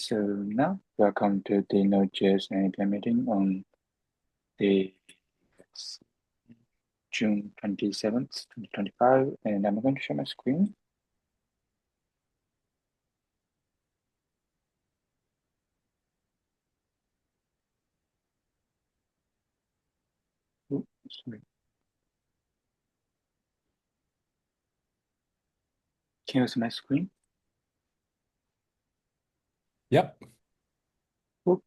So now, welcome to the node.js and API meeting on the let's see, June 27th, 2025, and I'm going to share my screen. Oops, sorry. Can you see my screen? Yep. Oop.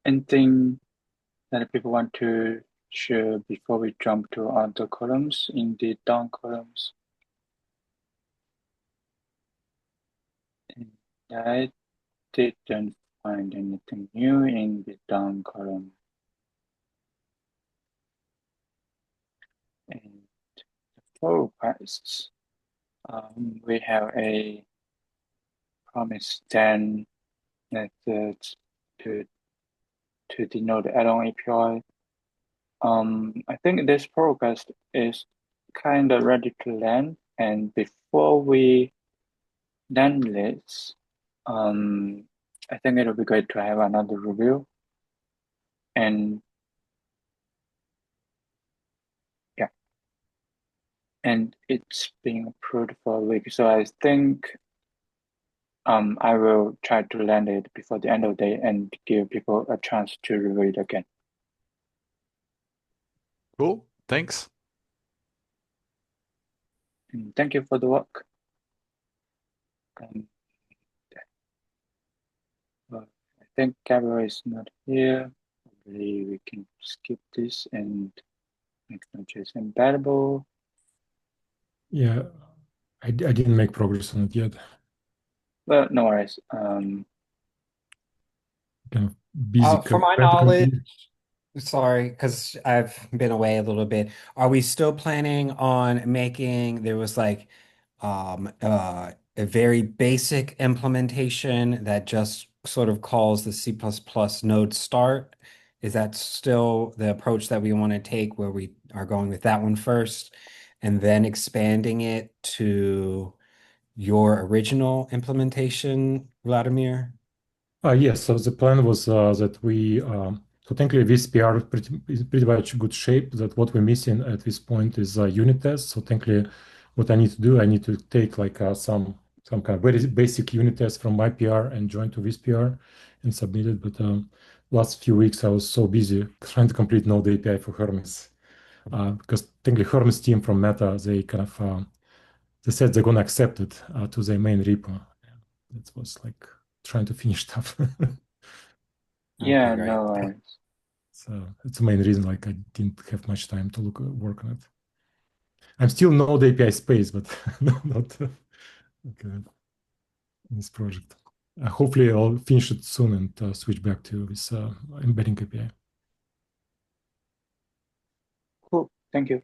Anything that people want to share before we jump to other columns in the down columns? And I didn't find anything new in the down column. And the pull requests, we have a promise then methods to denote add-on API. I think this progress is kind of ready to land. And before we land this, I think it'll be great to have another review. And yeah, and it's being approved for a week. So I think I will try to land it before the end of the day and give people a chance to review it again. Cool. Thanks. And thank you for the work. Um, I think Gabriel is not here. Probably we can skip this and make Node.js compatible. Yeah, I didn't make progress on it yet. Well, no worries. Kind of busy For my trying to knowledge, complete. sorry, because I've been away a little bit. Are we still planning on making, there was like a very basic implementation that just sort of calls the C++ node start? Is that still the approach that we want to take where we are going with that one first and then expanding it to your original implementation, Vladimir? Yes, so the plan was that so technically this PR is pretty much good shape. That what we're missing at this point is unit tests. So technically, what I need to do, I need to take like some kind of very basic unit test from my PR and join to this PR and submit it. But last few weeks I was so busy trying to complete Node API for Hermes because technically Hermes team from Meta they kind of they said they're gonna accept it to their main repo. It was like trying to finish stuff. Okay, yeah, great. no worries. So it's the main reason like I didn't have much time to work on it. I'm still Node API space, but not okay, in this project. Hopefully I'll finish it soon and switch back to this embedding API. Cool. Thank you.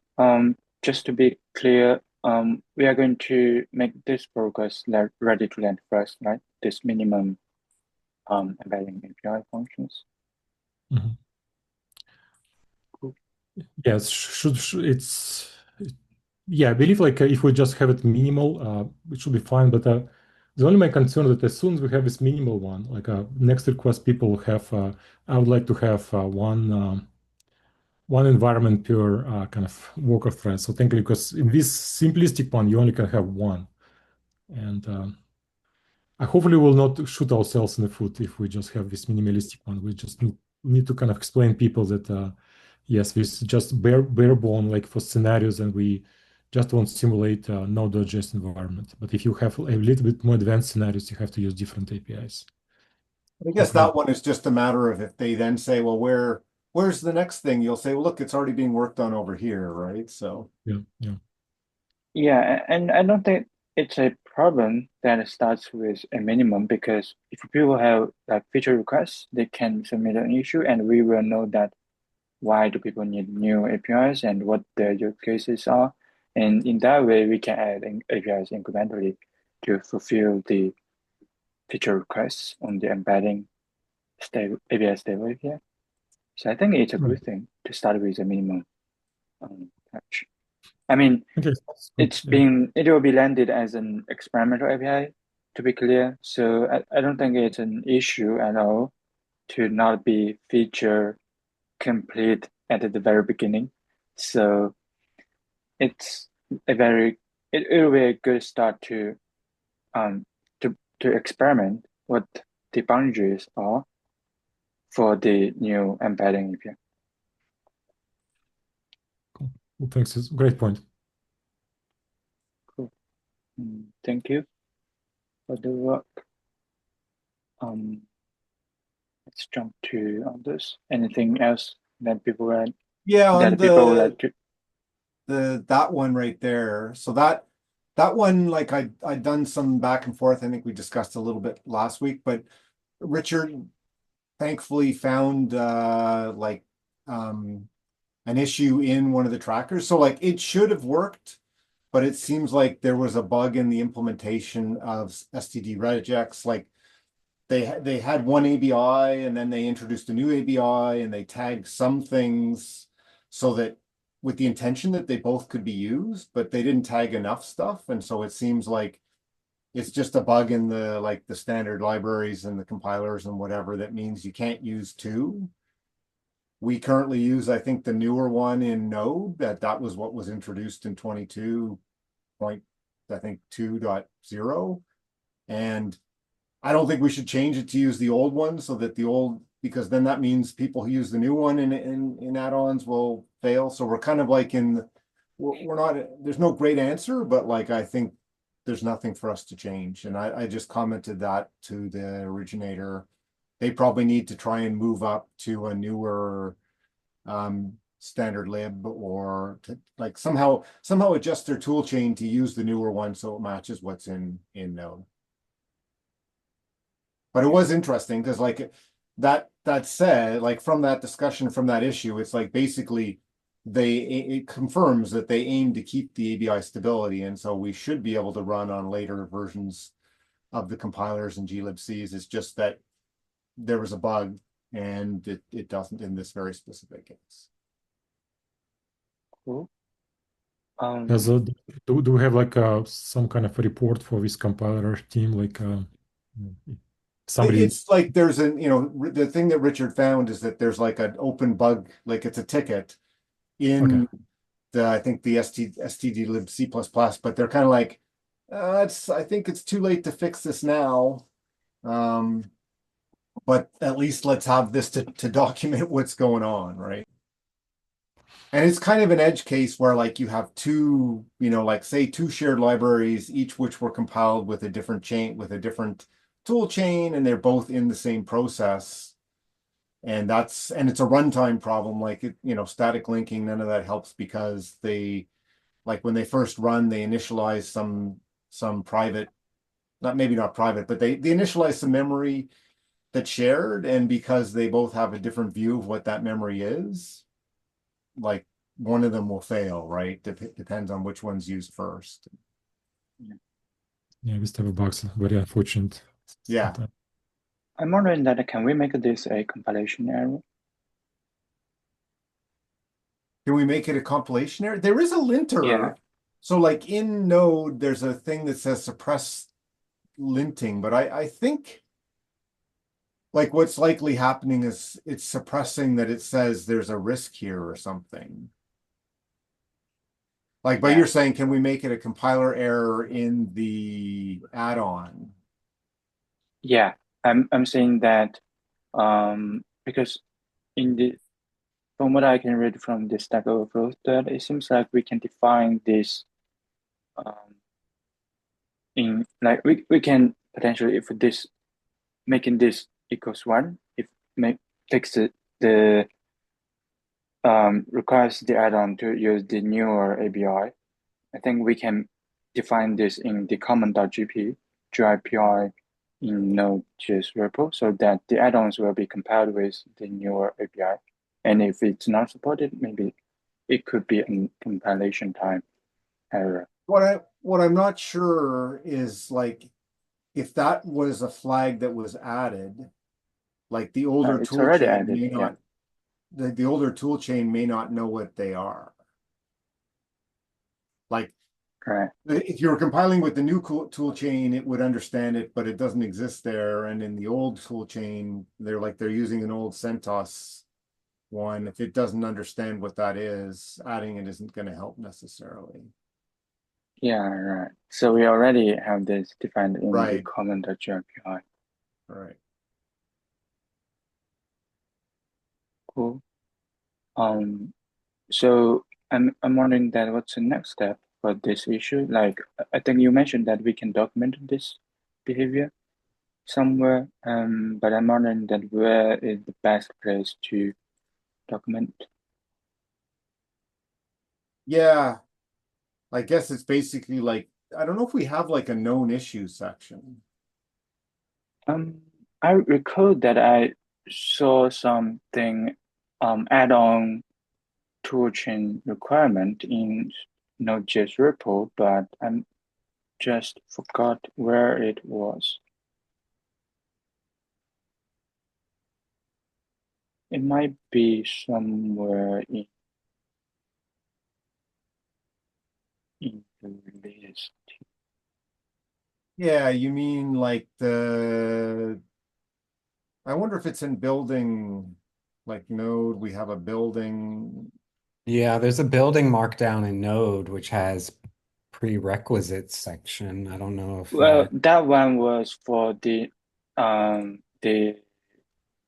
Just to be clear, we are going to make this progress ready to land first, right? This minimum embedding API functions. Mhm. Cool. Yes, it's yeah, I believe like if we just have it minimal, it should be fine. But the only my concern that as soon as we have this minimal one, like next request, people have. I would like to have one environment per kind of worker thread. So technically, because in this simplistic one, you only can have one, and I hopefully will not shoot ourselves in the foot if we just have this minimalistic one. We just need to kind of explain people that yes, this is just bare bone like for scenarios, and we just won't simulate node.js environment. But if you have a little bit more advanced scenarios, you have to use different APIs. I guess Hopefully, that one is just a matter of if they then say, well, where's the next thing? You'll say, well, look, it's already being worked on over here, right? So yeah. Yeah, and I don't think it's a problem that it starts with a minimum because if people have like feature requests, they can submit an issue and we will know that why do people need new APIs and what their use cases are. And in that way, we can add APIs incrementally to fulfill the feature requests on the embedding stable API stable API. So I think it's a Right. good thing to start with a minimum patch. I mean, Okay, that's good. Yeah. it will be landed as an experimental API to be clear. So I don't think it's an issue at all to not be feature complete at the very beginning. So it's a very it will be a good start um to experiment what the boundaries are for the new embedding API. Cool. Well, thanks. It's a great point. Cool. Thank you for the work. Let's jump to others. Anything else that people read Yeah, on that people would like to? that one right there. So that one, like I'd done some back and forth. I think we discussed a little bit last week, but Richard thankfully found an issue in one of the trackers. So like it should have worked, but it seems like there was a bug in the implementation of STD regex. Like they had one ABI and then they introduced a new ABI and they tagged some things so that with the intention that they both could be used, but they didn't tag enough stuff. And so it seems like it's just a bug in the standard libraries and the compilers and whatever that means you can't use two. We currently use, I think, the newer one in Node. That was what was introduced in 22 point, I think 2.0. And I don't think we should change it to use the old one so that because then that means people who use the new one in add-ons will fail. So we're kind of like we're not, there's no great answer, but like I think there's nothing for us to change. And I just commented that to the originator. They probably need to try and move up to a newer standard lib or to like somehow adjust their tool chain to use the newer one so it matches what's in Node. But it was interesting because like that said, like from that discussion, from that issue, it's like basically it confirms that they aim to keep the ABI stability. And so we should be able to run on later versions of the compilers and glibcs. It's just that there was a bug and it doesn't in this very specific case. Cool. As do we have like some kind of a report for this compiler team? Like somebody. It's like there's the thing that Richard found is that there's like an open bug, like it's a ticket in I think the stdlib C++, but they're kind of like, I think it's too late to fix this now. But at least let's have this to document what's going on, right? And it's kind of an edge case where like you have two, like say two shared libraries, each which were compiled with a different chain, with a different tool chain, and they're both in the same process. And it's a runtime problem, like static linking, none of that helps because they, like when they first run, they initialize some private, maybe not private, but they initialize some memory that's shared, and because they both have a different view of what that memory is, like one of them will fail, right? Depends on which one's used first. Yeah, this type of bugs are very unfortunate. Yeah. Sometimes. I'm wondering that can we make this a compilation error? Can we make it a compilation error? There is a linter. Yeah. So like in Node, there's a thing that says suppress linting, but I think like what's likely happening is it's suppressing that it says there's a risk here or something. Like, but you're saying, can we make it a compiler error in the add-on? Yeah, I'm saying that because from what I can read from the Stack Overflow, that it seems like we can define this in like we can potentially, if this making this equals 1, if fix the requires the add-on to use the newer ABI, I think we can define this in the common.gp GIPI in node.js repo so that the add-ons will be compiled with the newer API. And if it's not supported, maybe it could be a compilation time error. What I'm not sure is like if that was a flag that was added, like the older It's tool already chain added, may not, the older tool chain may not know what they are. Like Right. If you were compiling with the new tool chain, it would understand it, but it doesn't exist there. And in the old tool chain, they're using an old CentOS one. If it doesn't understand what that is, adding it isn't going to help necessarily. Yeah, right. So we already have this defined in the Right. common.js API. Right. Cool. Um, so I'm wondering that what's the next step for this issue? Like I think you mentioned that we can document this behavior somewhere, but I'm wondering that where is the best place to document? Yeah. I guess it's basically like, I don't know if we have like a known issue section. Um, I recall that I saw something add-on toolchain requirement in Node.js repo, but I just forgot where it was. It might be somewhere in the list. Yeah, you mean like I wonder if it's in building, like Node, we have a building. Yeah, there's a building markdown in Node which has prerequisites section. I don't know if Well, that one was for the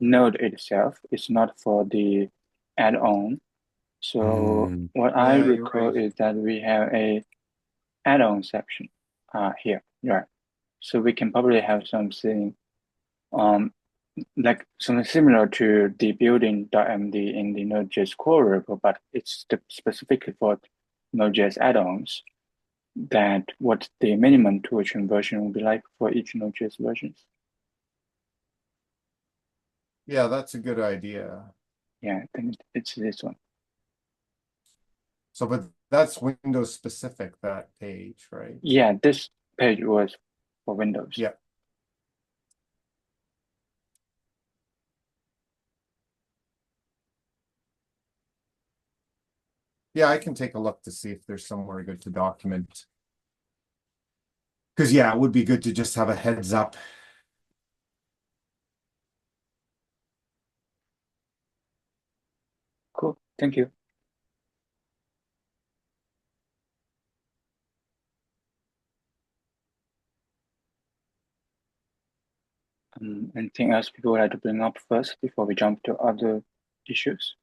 node itself. It's not for the add-on. So mm, what I Yeah, you're recall right. is that we have a add-on section here, right? So we can probably have something um like something similar to the building.md in the Node.js core repo, but it's specifically for Node.js add-ons. That what the minimum toolchain version will be like for each Node.js versions. Yeah, that's a good idea. Yeah, I think it's this one. So, but that's Windows specific, that page, right? Yeah, this page was for Windows. Yeah. Yeah, I can take a look to see if there's somewhere good to document. Because yeah, it would be good to just have a heads up. Cool, thank you. Anything else people would like to bring up first before we jump to other issues?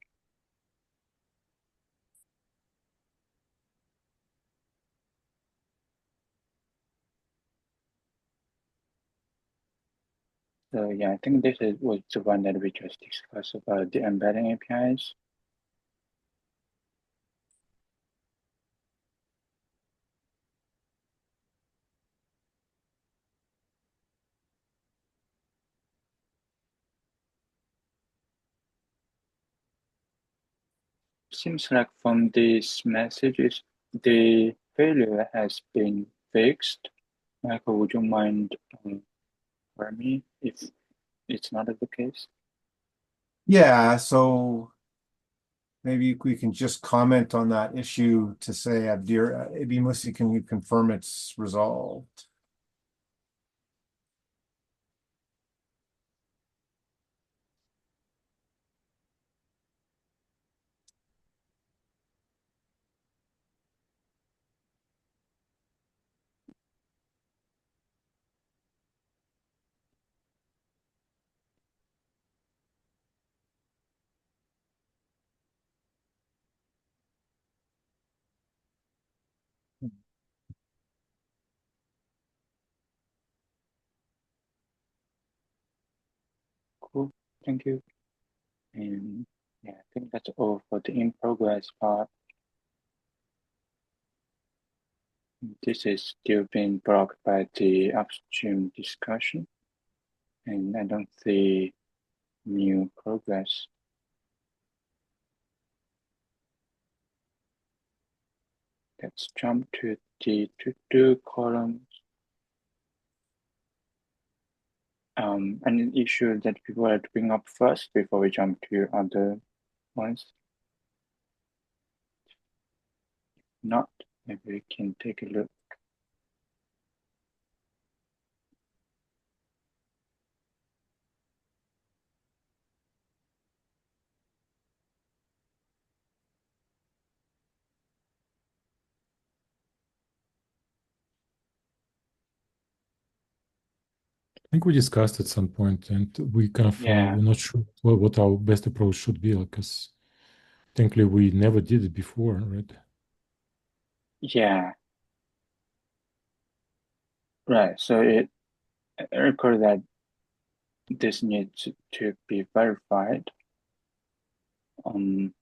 So yeah, I think was the one that we just discussed about the embedding APIs. Seems like from these messages, the failure has been fixed. Michael, would you mind for me if it's not the case? Yeah, so maybe we can just comment on that issue to say, Abdir, Abi Musi, can you confirm it's resolved? Cool, thank you. And yeah, I think that's all for the in progress part. This is still being blocked by the upstream discussion, and I don't see new progress. Let's jump to the to-do column. An issue that people have to bring up first before we jump to other ones. Not, maybe we can take a look. I think we discussed at some point, and we kind of Yeah, we're not sure what our best approach should be, because technically we never did it before, right? yeah, right. So I recall that this needs to be verified. Um,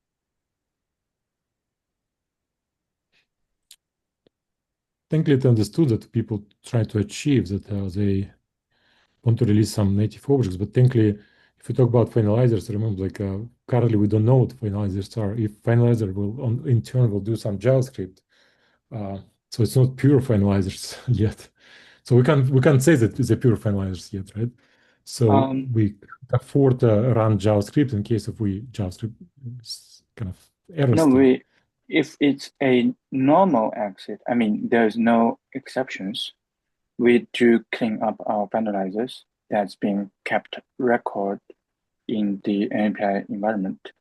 Technically, it understood that people try to achieve that they want to release some native objects, but technically, if you talk about finalizers, remember, like currently we don't know what finalizers are. If finalizer will, in turn, will do some JavaScript, uh, so it's not pure finalizers yet. So we can't say that it's a pure finalizers yet, right? So um, we afford to run JavaScript in case if we JavaScript is kind of error no, still. if it's a normal exit, I mean, there's no exceptions. We do clean up our finalizers that's being kept record in the API environment.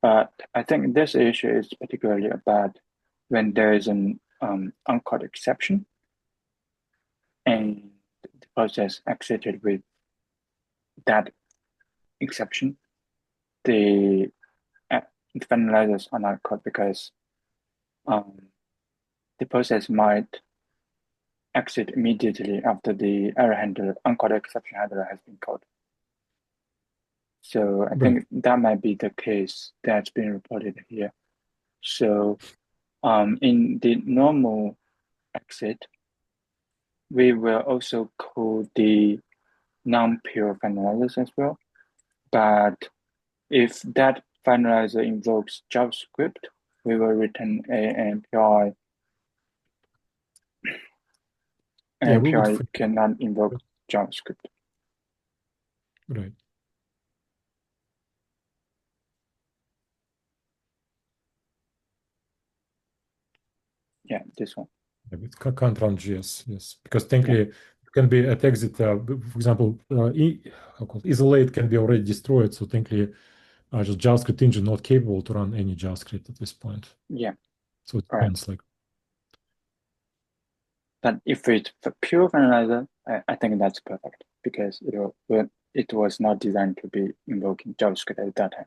But I think this issue is particularly bad when there is an uncaught exception and the process exited with that exception. The uh, finalizers are not caught because um, the process might exit immediately after the error handler, uncaught exception handler has been called. So I Right. think that might be the case that's been reported here. So in the normal exit, we will also call the non-pure finalizers as well. But if that finalizer invokes JavaScript, we will return an API. Yeah, An we would. API cannot invoke JavaScript. Right. Yeah, this one. Yeah, it can't run JS, yes, because Yeah, technically it can be at exit. For example, how called isolate can be already destroyed. So technically, just JavaScript engine not capable to run any JavaScript at this point. yeah, So it all right. depends. Like, But if it's a pure finalizer, I think that's perfect because it was not designed to be invoking JavaScript at that time.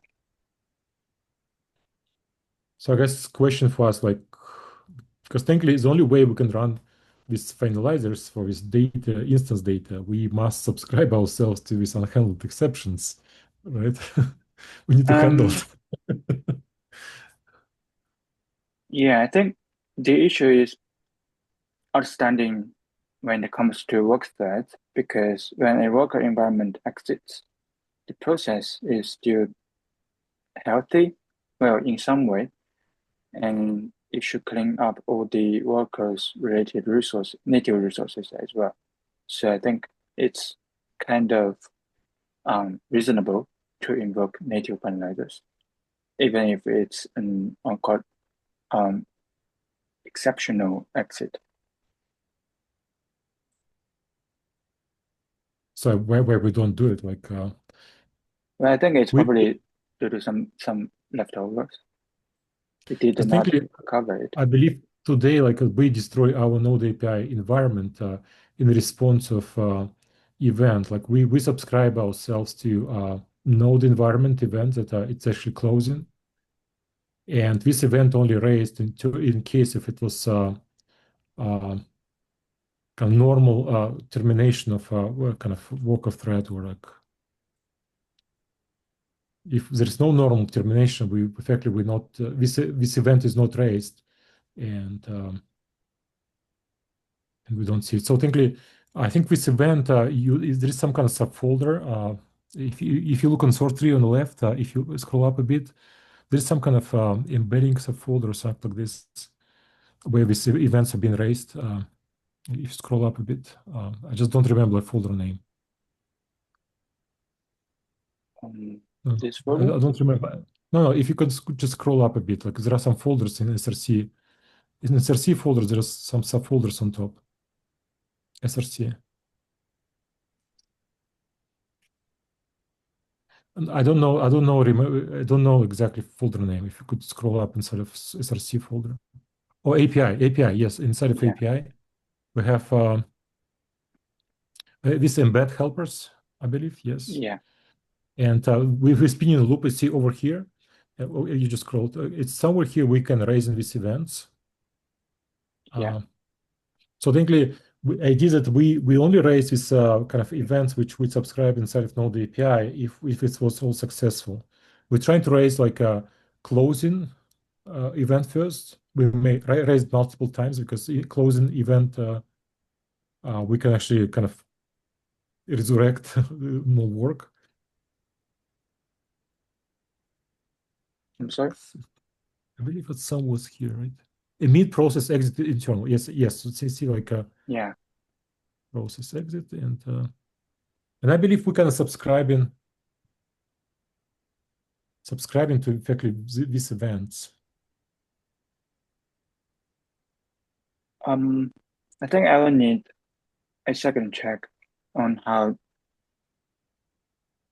so I guess question for us, like, because technically the only way we can run these finalizers for this data, instance data, we must subscribe ourselves to these unhandled exceptions, right? We need to handle Um, it. yeah, I think the issue is outstanding when it comes to work threads because when a worker environment exits, the process is still healthy, well, in some way, and it should clean up all the workers' related native resources as well. So I think it's kind of reasonable to invoke native finalizers, even if it's an uncaught um, exceptional exit. So where we don't do it, like Well, I think it's we probably due to some leftovers. We did because not technically cover it. I believe today, like we destroy our Node API environment in response of event. Like we subscribe ourselves to Node environment event that it's actually closing, and this event only raised in case if it was uh, kind of normal termination of kind of work of thread, or like if there is no normal termination, we effectively we not this event is not raised, and we don't see it. So technically, I think this event, there is some kind of subfolder. If you look on source tree on the left, if you scroll up a bit, there's some kind of embedding subfolder or something like this, where these events have been raised. If you scroll up a bit, I just don't remember the folder name. Um, No, this I folder? don't remember. No, if you could just scroll up a bit, like there are some folders in SRC In SRC folder, there's some subfolders on top. SRC. And I don't know. I don't know exactly folder name. If you could scroll up inside of SRC folder. Oh, API. Yes, inside of Yeah. API, we have this embed helpers, I believe. Yes. Yeah. And we're spinning the loop. You see over here. You just scrolled. It's somewhere here we can raise in these events. Yeah. So technically, idea that we only raise these kind of events which we subscribe inside of Node API if it was all successful. We're trying to raise like a closing event first. We may raise multiple times because closing event we can actually kind of resurrect more work. I'm sorry. I believe that some was here, right? Emit process exit internal. Yes. So see like a Yeah. process exit and I believe we can subscribing to effectively these events. I think I will need a second check on how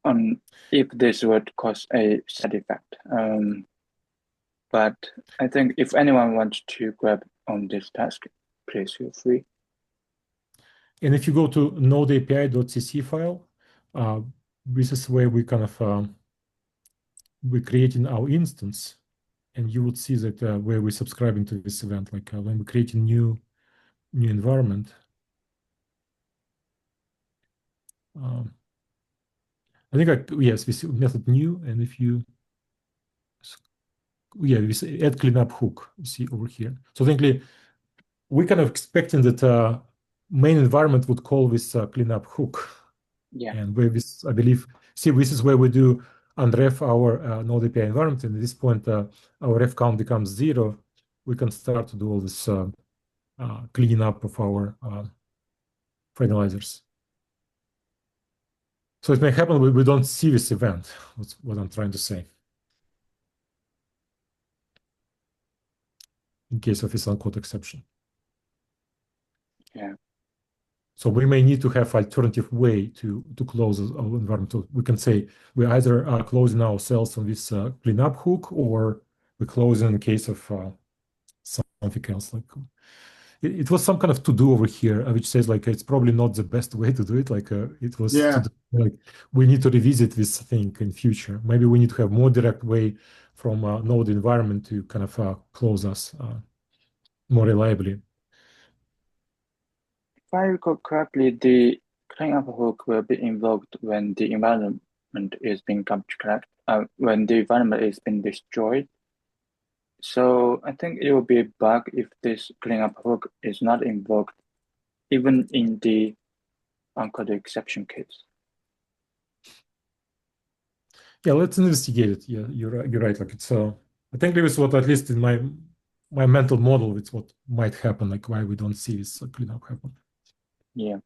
on if this would cause a side effect. But I think if anyone wants to grab on this task, please feel free. And if you go to node.api.cc file, this is where we kind of we're creating our instance, and you would see that where we're subscribing to this event, like when we're creating new environment. I think yes, we see method new, and if you we say add cleanup hook, you see over here. So technically, we're kind of expecting that main environment would call this cleanup hook. Yeah. And where this, I believe, see, this is where we do unref our Node API environment. And at this point, our ref count becomes 0. We can start to do all this cleaning up of our finalizers. So it may happen we don't see this event. That's what I'm trying to say. In case of this uncaught exception. Yeah. So we may need to have alternative way to close our environment. So we can say we either are closing ourselves on this cleanup hook, or we close in case of something else. Like it was some kind of to do over here, which says like it's probably not the best way to do it. Like it was to do, like we need to revisit this thing in future. Maybe we need to have more direct way from node environment to kind of close us more reliably. If I recall correctly, the cleanup hook will be invoked when the environment is being when the environment is being destroyed. So I think it will be a bug if this cleanup hook is not invoked, even in the uncaught exception case. Yeah, let's investigate it. Yeah, you're right. Like it's I think this is what, at least in my mental model, it's what might happen. Like why we don't see this cleanup happen. Yeah.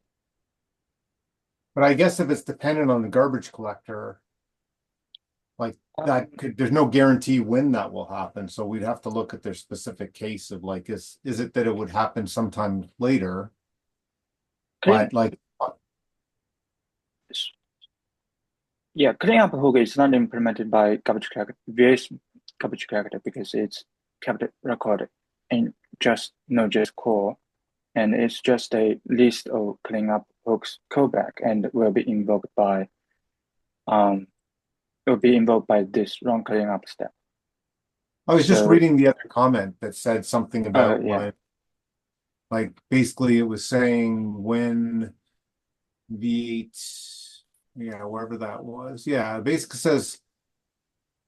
But I guess if it's dependent on the garbage collector, like that there's no guarantee when that will happen. So we'd have to look at their specific case of like, is it that it would happen sometime later? Clean, But like, yeah, cleanup hook is not implemented by garbage collector, various garbage collector, because it's kept recorded in just Node.js core, and it's just a list of cleanup hooks callback, and will be invoked by this run cleanup step. I was just So, reading the other comment that said something about yeah. like basically it was saying when V8, yeah, wherever that was. Yeah, it basically says,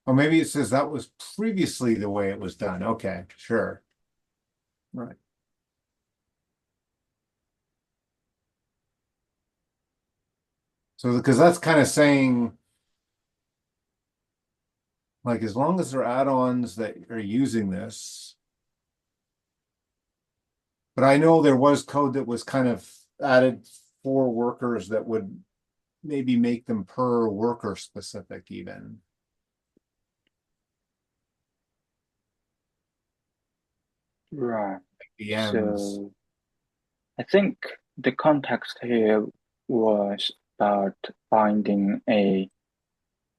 or maybe it says that was previously the way it was done. Okay, sure. Right. So, because that's kind of saying, like, as long as there are add-ons that are using this, but I know there was code that was kind of added for workers that would maybe make them per worker specific even. Right. VMs. So I think the context here was about binding an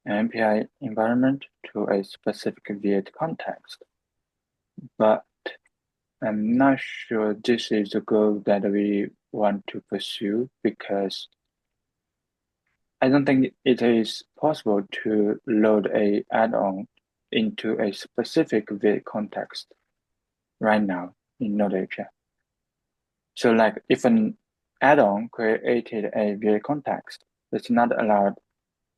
API environment to a specific V8 context, but I'm not sure this is a goal that we want to pursue because I don't think it is possible to load a add-on into a specific V8 context right now in Node API. So like if an add-on created a V8 context, it's not allowed,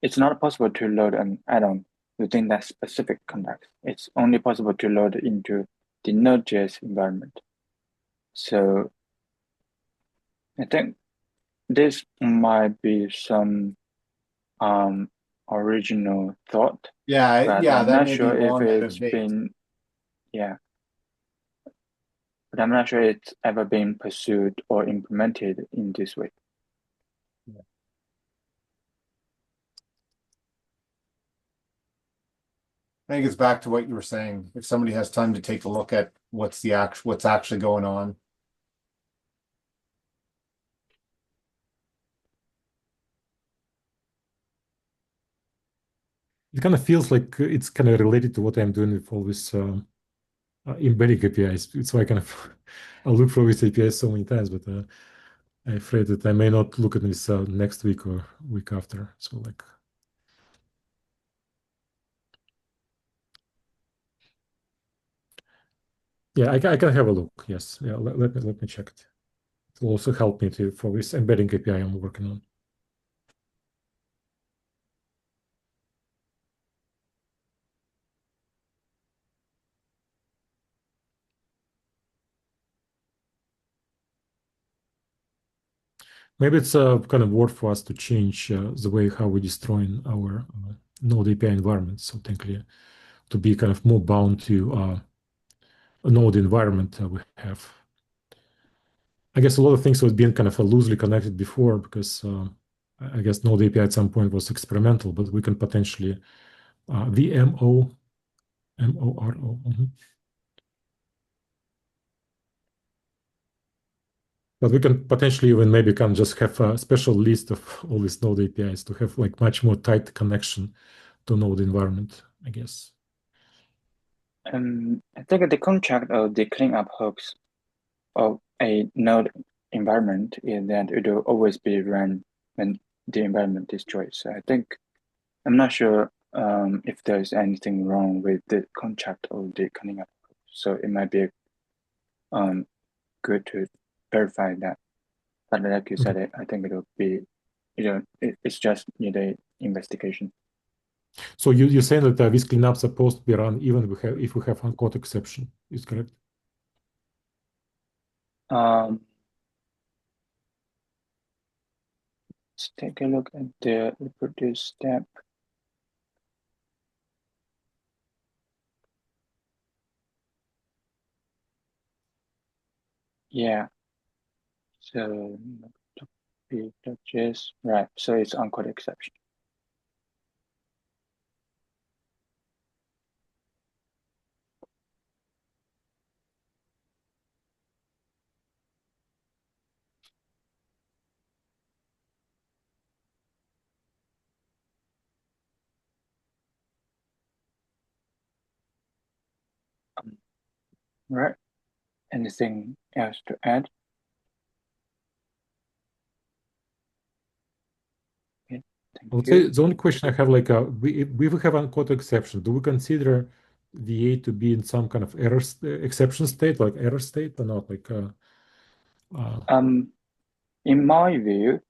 it's not possible to load an add-on within that specific context. It's only possible to load into the node.js environment. So I think this might be some original thought, but Yeah, I'm that not may be sure if long out of it's date. been, yeah, but I'm not sure it's ever been pursued or implemented in this way. I think it's back to what you were saying. If somebody has time to take a look at what's actually going on. It kind of feels like it's kind of related to what I'm doing with all this embedding APIs. It's why I kind of I look for these APIs so many times, but I'm afraid that I may not look at this next week or week after. So like, yeah, I can have a look. Yes, yeah. Let me check it. It will also help me to for this embedding API I'm working on. Maybe it's kind of worth for us to change the way how we destroying our Node API environment. So technically, to be kind of more bound to a Node environment we have. I guess a lot of things was being kind of loosely connected before because I guess Node API at some point was experimental, but we can potentially VMO, MORO. But we can potentially even maybe can just have a special list of all these Node APIs to have like much more tight connection to Node environment, I guess. I think the contract of the cleanup hooks of a node environment is that it will always be run when the environment destroys. So I think I'm not sure if there's anything wrong with the contract of the cleanup hook. So it might be good to verify that. But like you Okay. said, I think it'll be, it's just need a investigation. So you're saying that this cleanup supposed to be run even if we have uncaught exception, is correct? Um, let's take a look at the reproduce step. Yeah. So node.js, right? So it's uncaught exception. Right. Anything else to add? Okay, I thank would say you. the only question I have, like, we have uncaught exception. Do we consider VA to be in some kind of exception state, like error state, or not? Like, uh, In my view,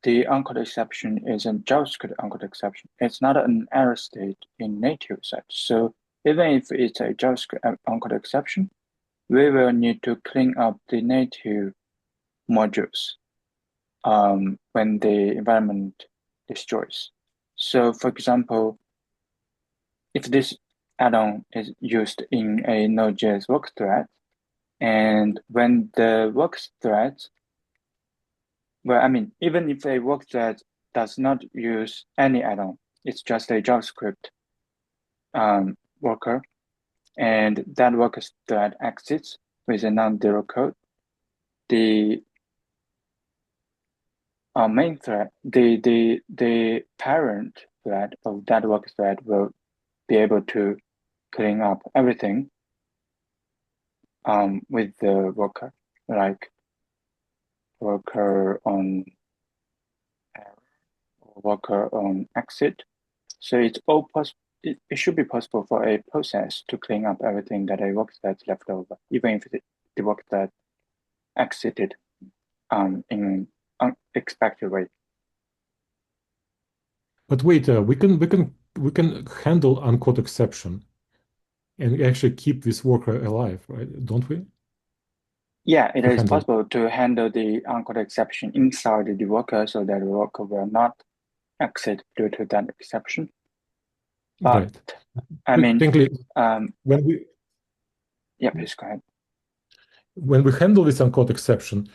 the uncaught exception is a JavaScript uncaught exception. It's not an error state in native side. So even if it's a JavaScript uncaught exception, we will need to clean up the native modules when the environment destroys. So for example, if this add-on is used in a Node.js work thread, and when the work thread, well, I mean, even if a work thread does not use any add-on, it's just a JavaScript worker, and that worker thread exits, with a non-zero code, the main thread, the parent thread of that work thread will be able to clean up everything with the worker, like worker on worker on exit. So it's all it should be possible for a process to clean up everything that a work that's left over, even if the work that exited in unexpected way. But wait, we can handle uncaught exception and actually keep this worker alive, right? Don't we? Yeah, it To is handle, possible to handle the uncaught exception inside the worker so that the worker will not exit due to that exception. But right. I But mean, technically, um, when we yeah, please go ahead. when we handle this uncaught exception,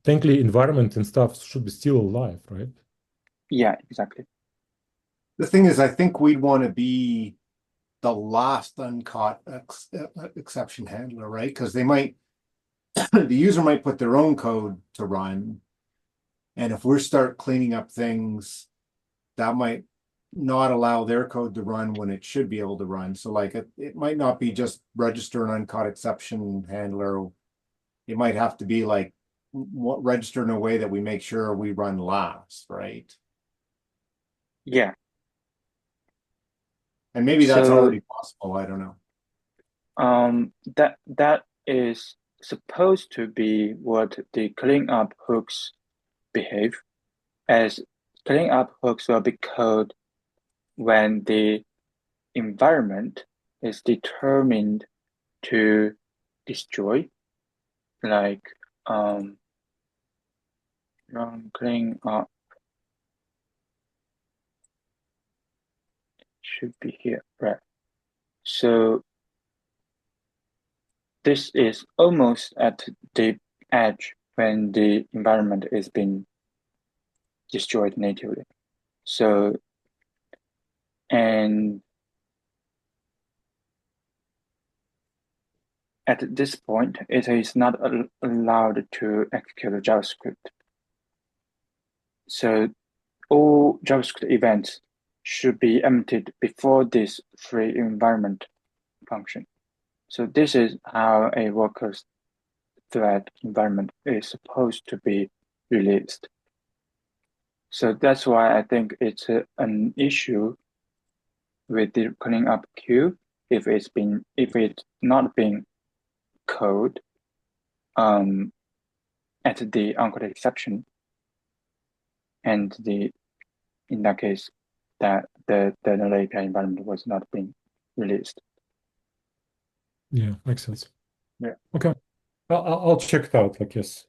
technically environment and stuff should be still alive, right? Yeah, exactly. The thing is, I think we'd want to be the last uncaught exception handler, right? Because they might, the user might put their own code to run. And if we start cleaning up things, that might not allow their code to run when it should be able to run. So like it might not be just register an uncaught exception handler. It might have to be like register in a way that we make sure we run last, right? Yeah. And maybe that's So already possible. I don't know. that is supposed to be what the cleanup hooks behave, as cleanup hooks will be called when the environment is determined to destroy, like run clean up should be here, right? So this is almost at the edge when the environment is being destroyed natively. So, and at this point, it is not allowed to execute JavaScript. So all JavaScript events should be emptied before this free environment function. So this is how a worker's thread environment is supposed to be released. So that's why I think it's an issue with the cleaning up queue if it's not being code at the uncaught exception, and in that case that the null API environment was not being released. Yeah, makes sense. Yeah. Okay. I'll check it out, I guess.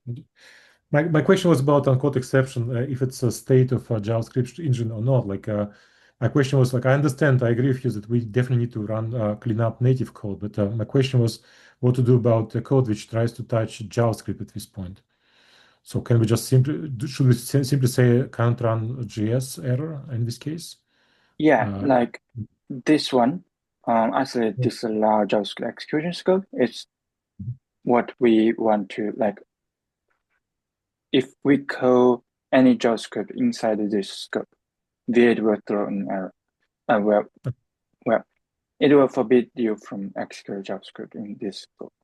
My question was about uncaught exception, if it's a state of a JavaScript engine or not. Like, my question was like, I understand, I agree with you that we definitely need to run clean up native code, but my question was what to do about the code which tries to touch JavaScript at this point. So can we just should we simply say can't run JS error in this case? Yeah, Uh, like this one, actually disallow JavaScript execution scope. It's what we want to like. If we call any JavaScript inside this scope, it will throw an error. Well, it will forbid you from executing JavaScript in this scope.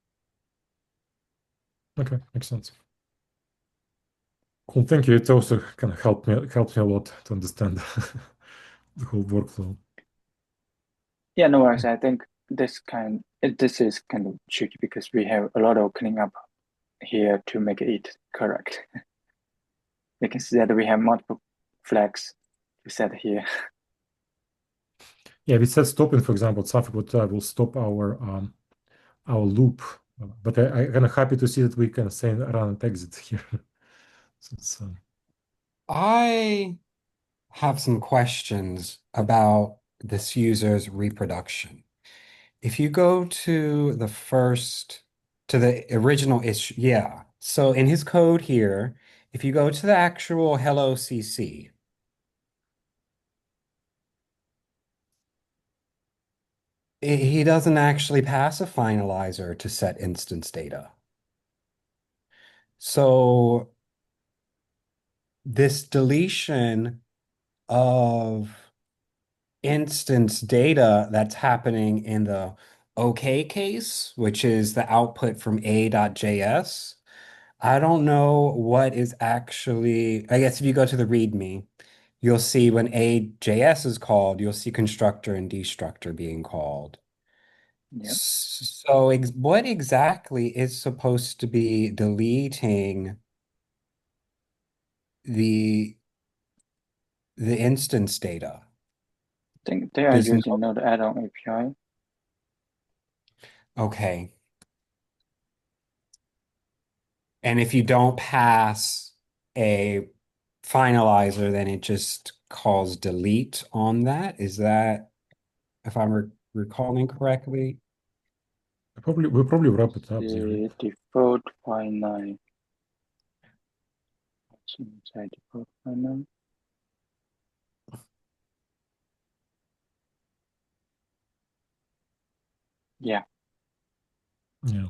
okay, makes sense. Cool, thank you. It also kind of helped me a lot to understand the whole workflow. Yeah, no worries. I think this is kind of tricky because we have a lot of cleaning up here to make it correct. You can see that we have multiple flags to set here. Yeah, we said stopping, for example, it's something what will stop our loop. But I kind of happy to see that we can say run and exit here. So it's, I have some questions about this user's reproduction. If you go to to the original issue, yeah. So in his code here, if you go to the actual hello CC, he doesn't actually pass a finalizer to set instance data. So this deletion of instance data that's happening in the OK case, which is the output from a.js. I don't know what is actually, I guess if you go to the README, you'll see when a.js is called, you'll see constructor and destructor being called. Yeah. So what exactly is supposed to be deleting the the instance data? I think they are There's no, using Node add-on API. okay. And if you don't pass a finalizer, then it just calls delete on that. Is that, if I'm recalling correctly? We'll probably wrap it up there, right? The default file name. What's inside default file name? Yeah, Yeah.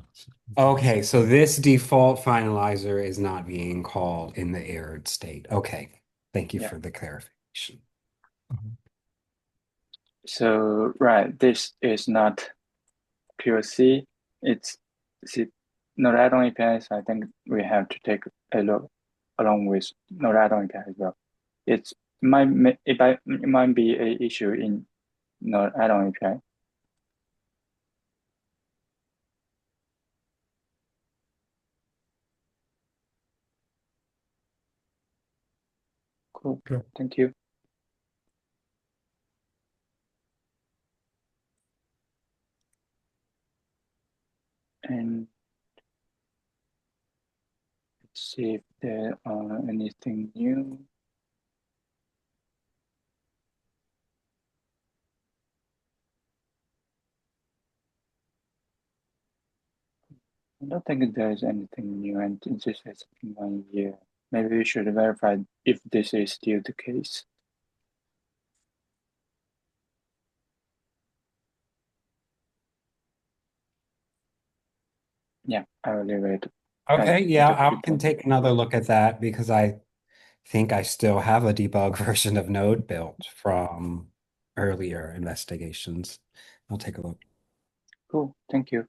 Okay, so this default finalizer is not being called in the errored state. Okay, thank you yeah. for the clarification. Mhm. So right, this is not POC. It's see, Node add-on APIs. I think we have to take a look along with Node add-on API as well. It might be a issue in Node add-on API. Cool. Okay. Thank you. And let's see if there are anything new. I don't think there's anything new, and this has been 1 year. Maybe we should verify if this is still the case. Yeah, I will leave it as Okay, yeah, the I can report. take another look at that because I think I still have a debug version of Node built from earlier investigations. I'll take a look. Cool, thank you.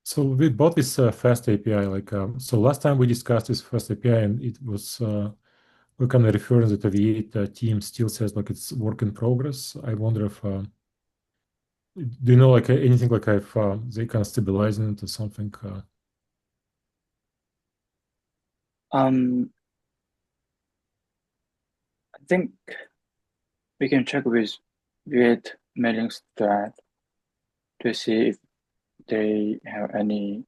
So we bought this fast API. So last time we discussed this fast API, and it was we kind of referring that the V8 team still says like it's work in progress. I wonder if do you know like anything like if they kind of stabilizing it or something? I think we can check with Viet mailing thread to see if they have any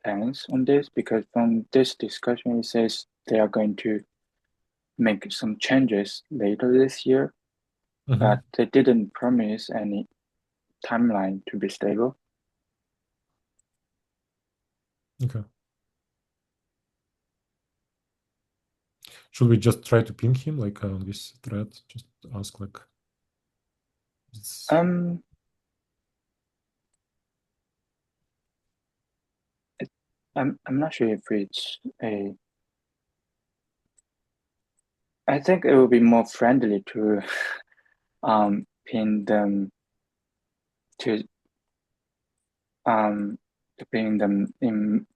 plans on this, because from this discussion it says they are going to make some changes later this year, but Mhm. they didn't promise any timeline to be stable. Okay. Should we just try to ping him like on this thread? Just ask like it's Um, I'm not sure if it's a. I think it will be more friendly to pin them to pin them in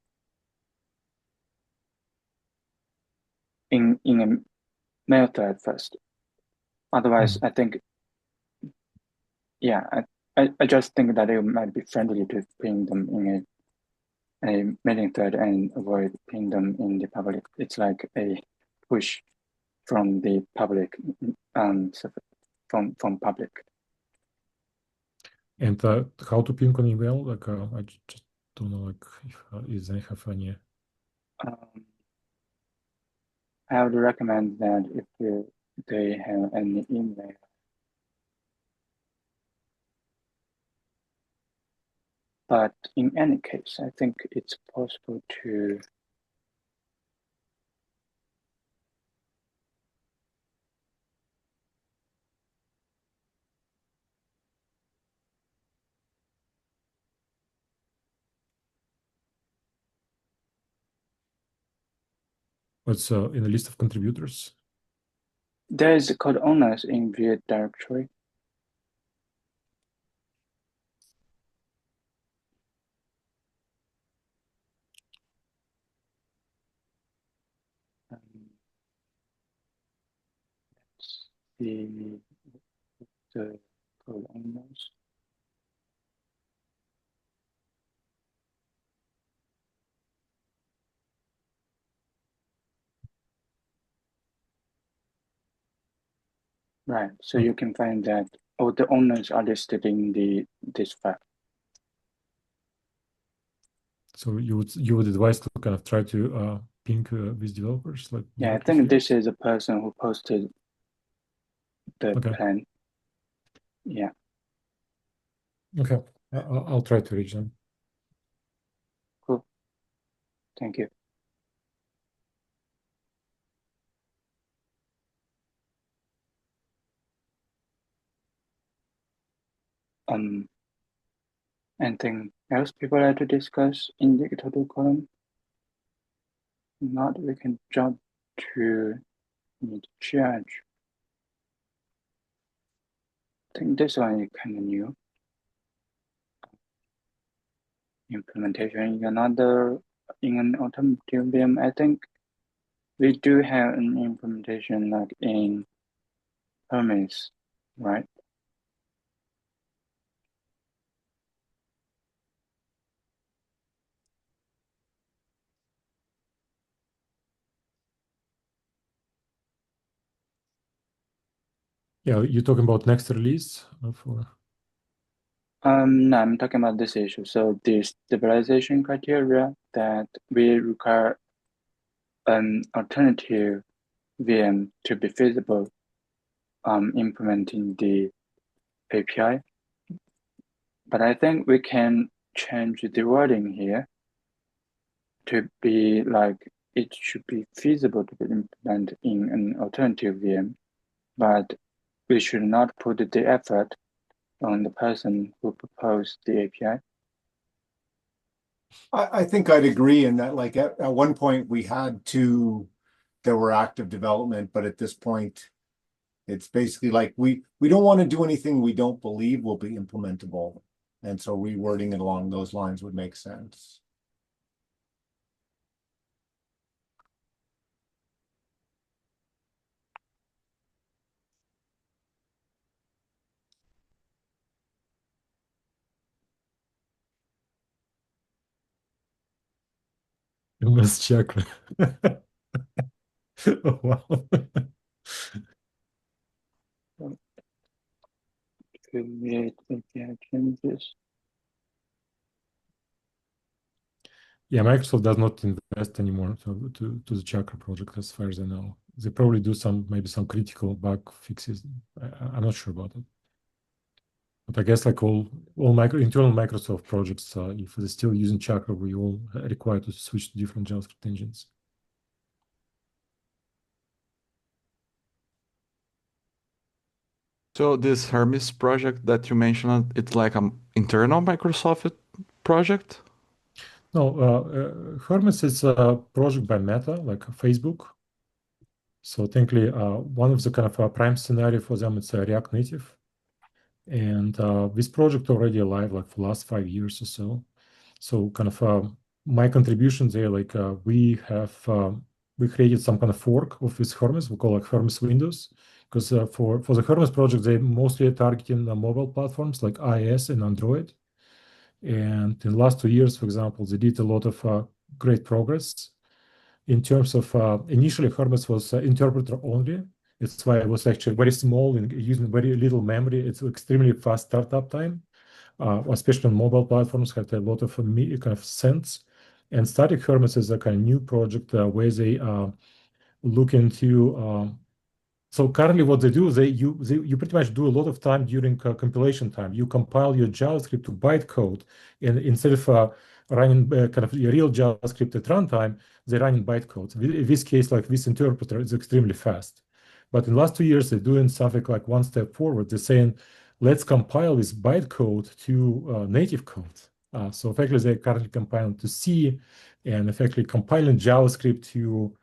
a mail thread first. Otherwise, Mhm. I think yeah, I just think that it might be friendly to pin them in a mailing thread and avoid pin them in the public. It's like a push from the public so from public. And how to ping on email? Like I just don't know like if they have any. Um, I would recommend that if they have any email. But in any case, I think it's possible to What's in the list of contributors? There is code owners in V directory. Let's see the code owners. Right, so you can find that all the owners are listed in this file. So you would advise to kind of try to ping these developers, like Yeah, I directly think here? this is a person who posted the Okay. plan. Yeah, Okay, I'll try to reach them. cool. Thank you. Anything else people like to discuss in the total column? If not, we can jump to need charge. I think this one is kind of new. Implementation in an alternative VM. I think we do have an implementation like in Hermes, right? Yeah, you're talking about next release for. No, I'm talking about this issue. So the stabilization criteria that we require an alternative VM to be feasible implementing the API. But I think we can change the wording here to be like it should be feasible to be implemented in an alternative VM, but we should not put the effort on the person who proposed the API. I think I'd agree in that, like at one point we had two that were active development, but at this point, it's basically like we don't want to do anything we don't believe will be implementable. And so rewording it along those lines would make sense. MS Chakra. Oh, wow. Create API changes. Yeah, Microsoft does not invest anymore to the Chakra project, as far as I know. They probably do maybe some critical bug fixes. I'm not sure about it. But I guess like all internal Microsoft projects, if they're still using Chakra, we all required to switch to different JavaScript engines. So this Hermes project that you mentioned, it's like an internal Microsoft project? No, Hermes is a project by Meta, like Facebook. So technically, one of the kind of prime scenario for them, it's React Native. And this project already alive like for the last 5 years or so. So kind of my contribution there, like we created some kind of fork of this Hermes, we call it Hermes Windows, because for the Hermes project, they mostly are targeting the mobile platforms like iOS and Android. And in the last 2 years, for example, they did a lot of great progress in terms of initially Hermes was interpreter only. That's why it was actually very small and using very little memory. It's extremely fast startup time, especially on mobile platforms, had a lot of kind of sense. And Static Hermes is a kind of new project where they look into so currently what they do, you pretty much do a lot of time during compilation time. You compile your JavaScript to bytecode, and instead of running kind of your real JavaScript at runtime, they run in bytecode. In this case, like this interpreter is extremely fast. But in the last 2 years, they're doing something like one step forward. They're saying, let's compile this bytecode to native code. So effectively, they're currently compiling to C and effectively compiling JavaScript to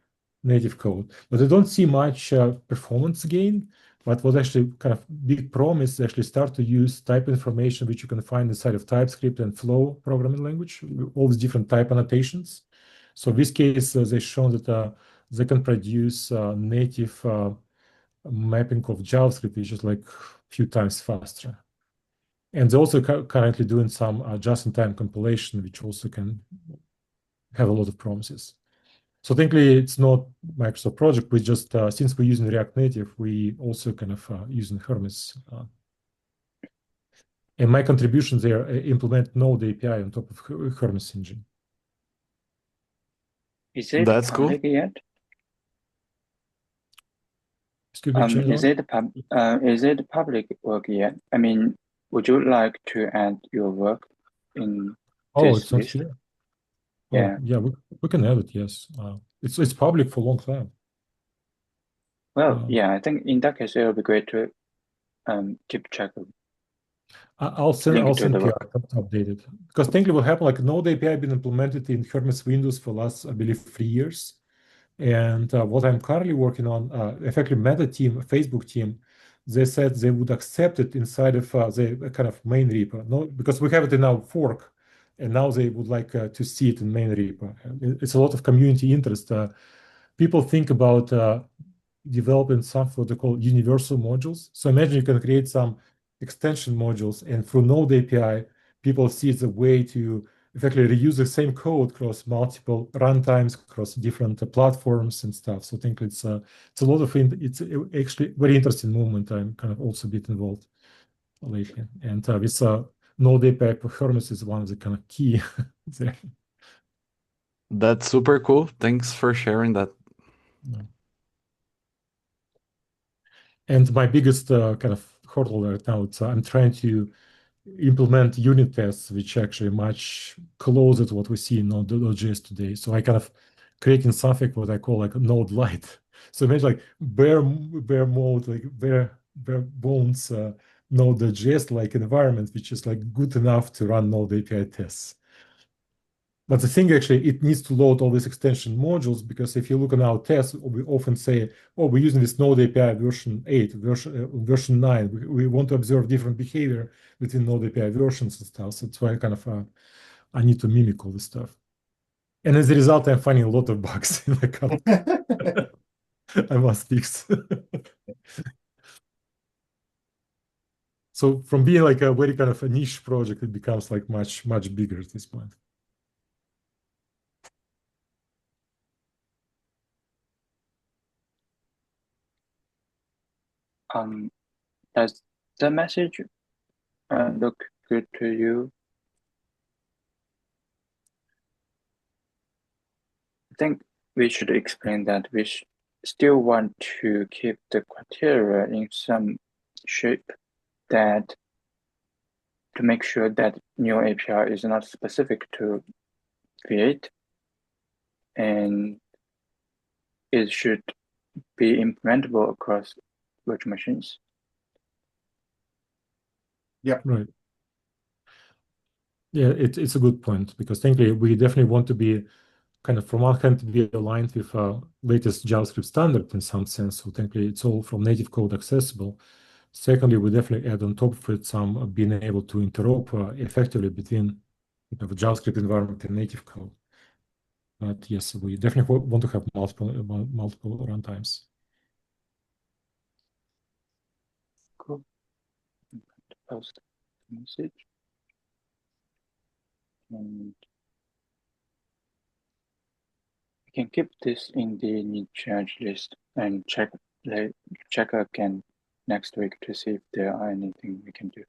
native code. But I don't see much performance gain. But what actually kind of big promise is actually start to use type information which you can find inside of TypeScript and Flow programming language, all these different type annotations. So in this case, they've shown that they can produce native mapping of JavaScript, which is like a few times faster. And they're also currently doing some just-in-time compilation, which also can have a lot of promises. So technically, it's not Microsoft project. We just, since we're using React Native, we also kind of using Hermes. And my contribution there implement Node API on top of Hermes engine. Is it That's cool. public yet? Excuse me, Is it public work yet? I mean, would you like to add your work in Oh, this it's not list? here. Yeah. Oh, yeah, we can add it. Yes, it's public for a long time. Well, yeah, I think in that case, it would be great to keep track of I'll send link to the PR work. to update it because technically what happened, like Node API been implemented in Hermes Windows for last, I believe, 3 years. And what I'm currently working on, effectively Meta team, Facebook team, they said they would accept it inside of the kind of main repo. No, because we have it in our fork, and now they would like to see it in main repo. It's a lot of community interest. People think about developing something what they call universal modules. So imagine you can create some extension modules, and through Node API, people see it's a way to effectively reuse the same code across multiple runtimes, across different platforms and stuff. So I think it's a lot of it's actually very interesting movement. I'm kind of also a bit involved lately, and with Node API performance is one of the kind of key there. That's super cool. Thanks for sharing that. Yeah. And my biggest kind of hurdle right now, it's I'm trying to implement unit tests, which actually much closer to what we see in Node.js today. So I kind of creating something what I call like a Node Lite. So imagine like bare mode, like bare bones Node.js like environment, which is like good enough to run Node API tests. But the thing actually, it needs to load all these extension modules because if you look at our tests, we often say, oh, we're using this Node API version 8, version 9. We want to observe different behavior between Node API versions and stuff. So that's why kind of I need to mimic all this stuff. And as a result, I'm finding a lot of bugs in the code. I must fix. So from being like a very kind of a niche project, it becomes like much bigger at this point. Does the message look good to you? I think we should explain that we still want to keep the criteria in some shape that to make sure that new API is not specific to V8 and it should be implementable across virtual machines. Yeah. Right. Yeah, it's a good point because technically we definitely want to be kind of from one hand to be aligned with latest JavaScript standard in some sense. So technically it's all from native code accessible. Secondly, we definitely add on top of it some being able to interop effectively between the JavaScript environment and native code. But yes, we definitely want to have multiple runtimes. Cool. Post message. And we can keep this in the need change list and check again next week to see if there are anything we can do.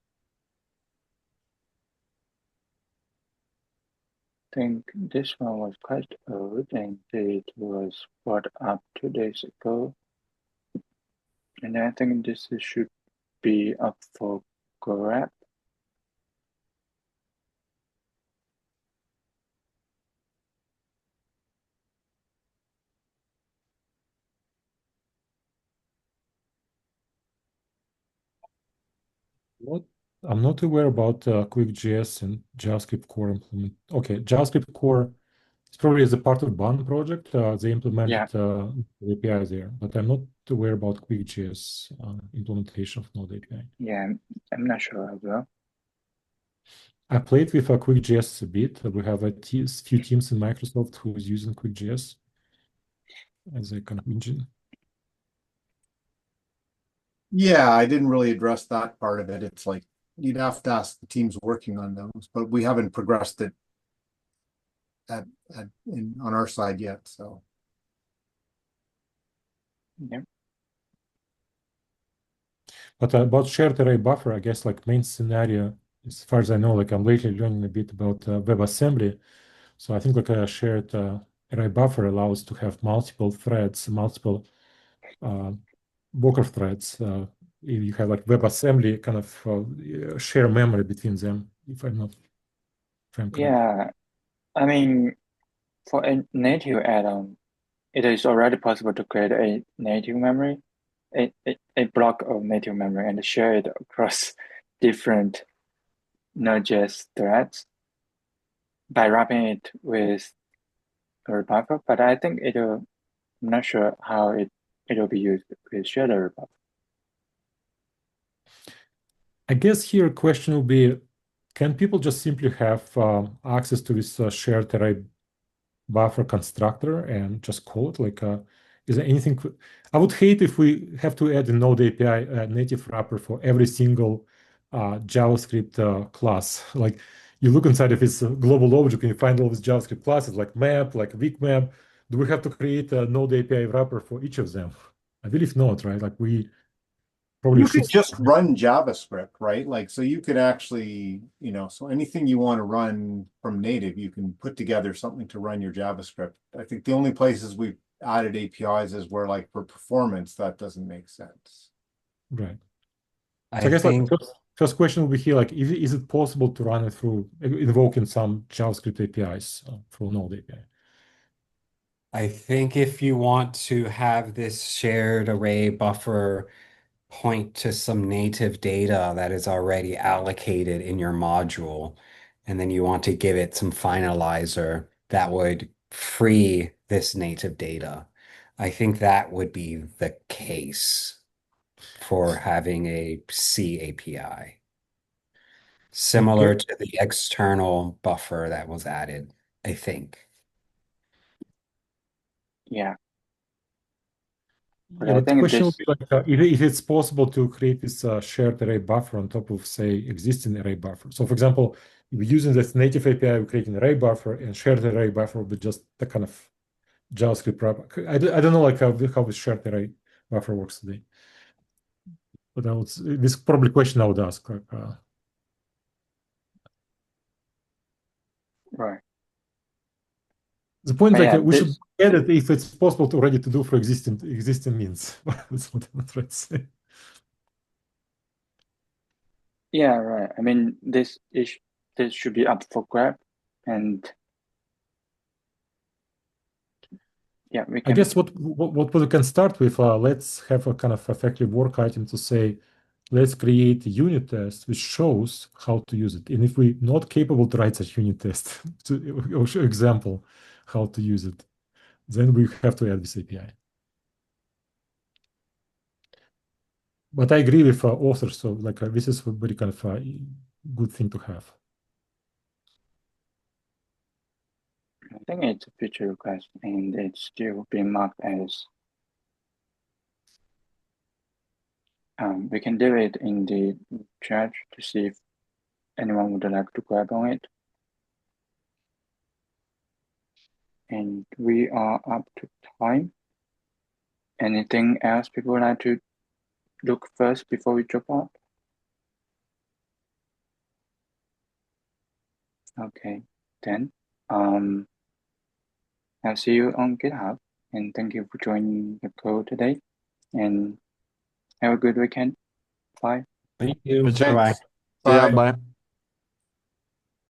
I think this one was quite old and it was brought up 2 days ago. And I think this should be up for grab. I'm not aware about QuickJS and JavaScript core implement. Okay, JavaScript core It's probably as a part of Bond project. They Yeah, implemented the API there, but I'm not aware about QuickJS implementation of Node API. yeah, I'm not sure as well. I played with QuickJS a bit. We have a few teams in Microsoft who is using QuickJS as a kind of engine. Yeah, I didn't really address that part of it. It's like you'd have to ask the teams working on those, but we haven't progressed it on our side yet. So Yeah, But about shared array buffer, I guess like main scenario, as far as I know, like I'm lately learning a bit about WebAssembly. So I think like a shared array buffer allows to have multiple threads, multiple Docker threads. If you have like WebAssembly kind of share memory between them, if I'm correct. yeah. I mean, for a native add-on, it is already possible to create a native memory, a block of native memory, and share it across different Node.js threads by wrapping it with a buffer. But I think I'm not sure how it'll be used with shared buffer. I guess here a question will be, can people just simply have access to this shared array buffer constructor and just call it like is there anything I would hate if we have to add a node API native wrapper for every single JavaScript class. Like you look inside of this global object and you find all these JavaScript classes like map, like weak map. Do we have to create a node API wrapper for each of them? I believe not, right? Like we probably you could should. just run JavaScript, right? Like, so you could actually, so anything you want to run from native, you can put together something to run your JavaScript. I think the only places we've added APIs is where like for performance, that doesn't make sense. Right. So I I guess like think first question will be here, like, is it possible to run it through invoking some JavaScript APIs through Node API? I think if you want to have this shared array buffer point to some native data that is already allocated in your module, and then you want to give it some finalizer that would free this native data, I think that would be the case for having a C API, similar Okay. to the external buffer that was added, I think. Yeah, but Yeah, I but the think question would this, be like, if it's possible to create this shared array buffer on top of, say, existing array buffer. So, for example, if we're using this native API, we're creating an array buffer, and shared array buffer would be just the kind of JavaScript wrapper. I don't know like how this shared array buffer works today. But this probably question I would ask. Like, right. the point But like yeah, we should add it if it's possible to already to do for existing means. That's what I'm trying to say. yeah, right. I mean, this should be up for grab, and yeah, we I can. guess what we can start with, let's have a kind of effective work item to say, let's create a unit test which shows how to use it. And if we're not capable to write such unit test or show example how to use it, then we have to add this API. But I agree with authors, so like this is a very kind of good thing to have. I think it's a feature request, and it's still being marked as. We can do it in the chat to see if anyone would like to grab on it. And we are up to time. Anything else people would like to look first before we drop out? Okay, then I'll see you on GitHub, and thank you for joining the call today, and have a good weekend. Bye. Thank you. Thanks. Bye-bye. Thanks. Yeah, Bye. bye.